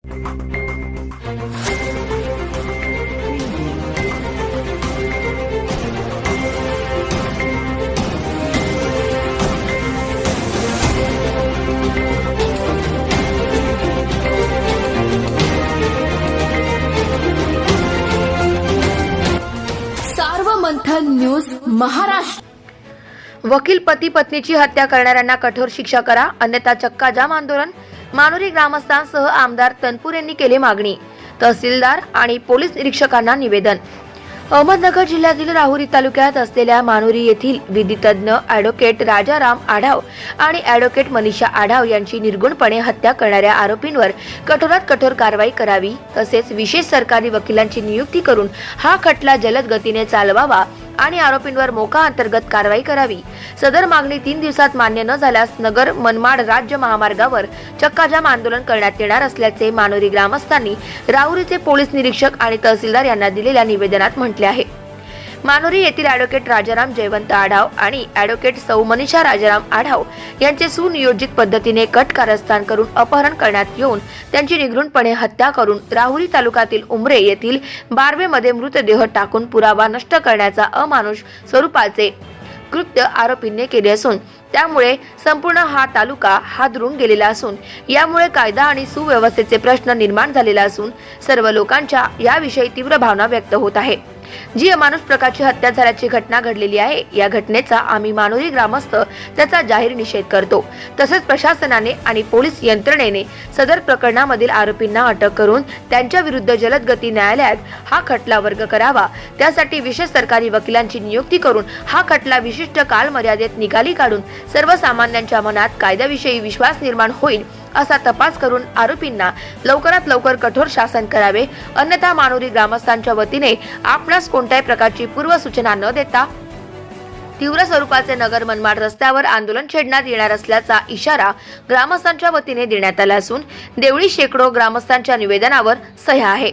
Sarvamanthan news Maharashtra. वकील पती पत्नीची हत्या करणाऱ्यांना कठोर शिक्षा करा, अन्यथा चक्का जाम आंदोलन। मानुरी ग्रामस्थांसह आमदार तनपूर यांनी केली मागणी। तहसीलदार आणि पोलीस निरीक्षकांना निवेदन। अहमदनगर जिल्ह्यातील राहुरी तालुक्यात असलेल्या मानुरी येथील विधितज्ञ ॲडव्होकेट राजाराम आढाव आणि ॲडव्होकेट मनीषा आढाव यांची निर्गुणपणे हत्या करणाऱ्या आरोपींवर कठोरात कठोर कारवाई करावी, तसेच विशेष सरकारी वकिलांची नियुक्ती करून हा खटला जलद गतीने चालवावा आणि आरोपींवर मोका अंतर्गत कारवाई करावी। सदर मागणी 3 दिवसात मान्य न झाल्यास नगर मनमाड राज्य महामार्गावर चक्काजाम आंदोलन करण्यात येणार असल्याचे मानुरी ग्रामस्थांनी राहुरीचे पोलीस निरीक्षक आणि तहसीलदार यांना दिलेल्या निवेदनात म्हटले आहे। मानुरी येथील ॲडव्होकेट राजाराम जयवंत आढाव आणि ॲडव्होकेट सौ मनीषा राजाराम आढाव यांचे सुनियोजित पद्धतीने कट कारस्थान करून अपहरण करण्यात येऊन त्यांची निगृणपणे हत्या करून राहुरी तालुक्यातील उमरे येथील बारवेमध्ये मृतदेह टाकून पुरावा नष्ट करण्याचा अमानुष स्वरूपाचे कृत्य आरोपींनी केले असून त्यामुळे संपूर्ण हा तालुका हादरून गेलेला असून यामुळे कायदा आणि सुव्यवस्थेचे प्रश्न निर्माण झालेला असून सर्व लोकांच्या याविषयी तीव्र भावना व्यक्त होत आहे। जी अमानुष प्रकारची हत्या झाल्याची घटना घडलेली आहे, या घटनेचा आम्ही मानुरी ग्रामस्थ त्याचा जाहीर निषेध करतो। तसेच प्रशासनाने आणि पोलीस यंत्रणेने सदर प्रकरणामधील आरोपींना अटक करून त्यांच्या विरुद्ध जलद गती न्यायालयात हा खटला वर्ग करावा, त्यासाठी विशेष सरकारी वकिलांची नियुक्ती करून हा खटला विशिष्ट कालमर्यादेत निकाली काढून सर्वसामान्यांच्या मनात कायद्याविषयी विश्वास निर्माण होईल असा तपास करून आरोपींना लवकरात लवकर कठोर शासन करावे, अन्यथा मानुरी ग्रामस्थांच्या वतीने आपणास कोणत्याही प्रकारची पूर्व सूचना न देता तीव्र स्वरूपाचे नगर मनमाड रस्त्यावर आंदोलन छेडण्यात येणार असल्याचा इशारा ग्रामस्थांच्या वतीने देण्यात आला असून देवळी शेकडो ग्रामस्थांच्या निवेदनावर सह्या आहे।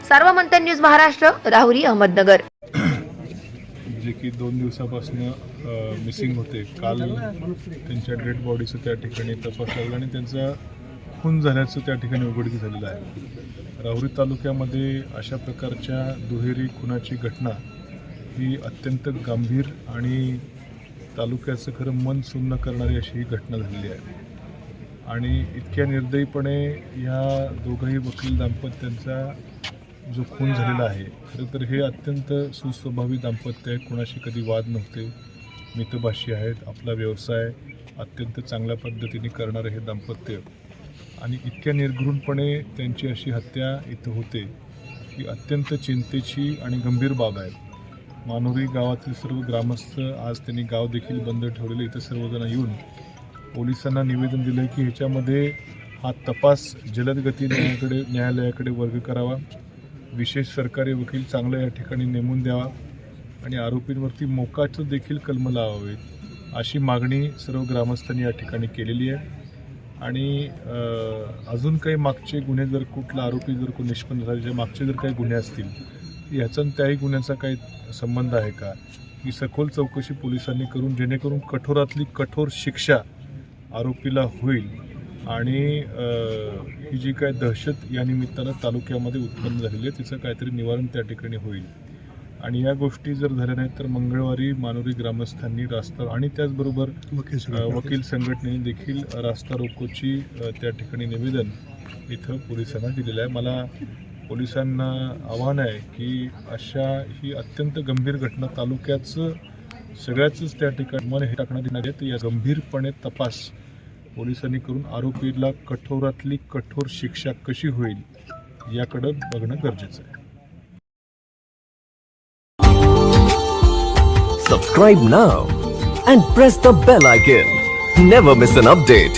सार्वमंथन न्यूज महाराष्ट्र, राहुरी, अहमदनगर। जे की 2 दिवसापासून मिसिंग होते, काल त्यांच्या डेड बॉडीचं त्या ठिकाणी तपास लागला आणि त्यांचा खून झाल्याचं त्या ठिकाणी उघडकीस झालेलं आहे। राहुरी तालुक्यामध्ये अशा प्रकारच्या दुहेरी खुनाची घटना ही अत्यंत गंभीर आणि तालुक्याचं खरं मन सुन्न करणारी अशी ही घटना झालेली आहे आणि इतक्या निर्दयीपणे ह्या दोघंही वकील दाम्पत्यांचा जो खून झालेला आहे, खरं तर हे अत्यंत सुस्वभावी दाम्पत्य आहे। कोणाशी कधी वाद नव्हते, मितभाषी आहेत, आपला व्यवसाय अत्यंत चांगल्या पद्धतीने करणारे हे दाम्पत्य आणि इतक्या निर्घृणपणे त्यांची अशी हत्या इथं होते ही अत्यंत चिंतेची आणि गंभीर बाब आहे। मानुरी गावातील सर्व ग्रामस्थ आज त्यांनी गाव देखील बंद ठेवलेले, इथं सर्वजण येऊन पोलिसांना निवेदन दिलं की ह्याच्यामध्ये हा तपास जलद गती न्यायालयाकडे वर्ग करावा, विशेष सरकारी वकील चांगलं या ठिकाणी नेमून द्यावा आणि आरोपींवरती मोकाचं देखील कलम लावावेत अशी मागणी सर्व ग्रामस्थांनी या ठिकाणी केलेली आहे। आणि अजून काही मागचे गुन्हे जर कुठला आरोपी जर कोण निष्पन्न झाले, जे मागचे जर काही गुन्हे असतील याचा त्याही गुन्ह्याचा काही संबंध आहे का, ही सखोल चौकशी पोलिसांनी करून जेणेकरून कठोरातली कठोर शिक्षा आरोपीला होईल आणि ही जी काय दहशत या निमित्तानं तालुक्यामध्ये उत्पन्न झालेली आहे तिचं काहीतरी निवारण त्या ठिकाणी होईल। आणि या गोष्टी जर झाल्या नाहीत तर मंगळवारी मानुरी ग्रामस्थांनी रास्ता आणि त्याचबरोबर वकील संघटनेने देखील रास्ता रोकोची त्या ठिकाणी निवेदन इथं पोलिसांना दिलेलं आहे। मला पोलिसांना आव्हान आहे की अशा ही अत्यंत गंभीर घटना तालुक्याचं सगळ्याच त्या ठिकाणी मन हे टाकण्यात येणार आहे, तर या गंभीरपणे तपास पोलिसांनी करून आरोपीला कठोरातली कठोर शिक्षा कशी होईल याकडे बघणं गरजेचं आहे। Subscribe now and press the bell icon. Never miss an update.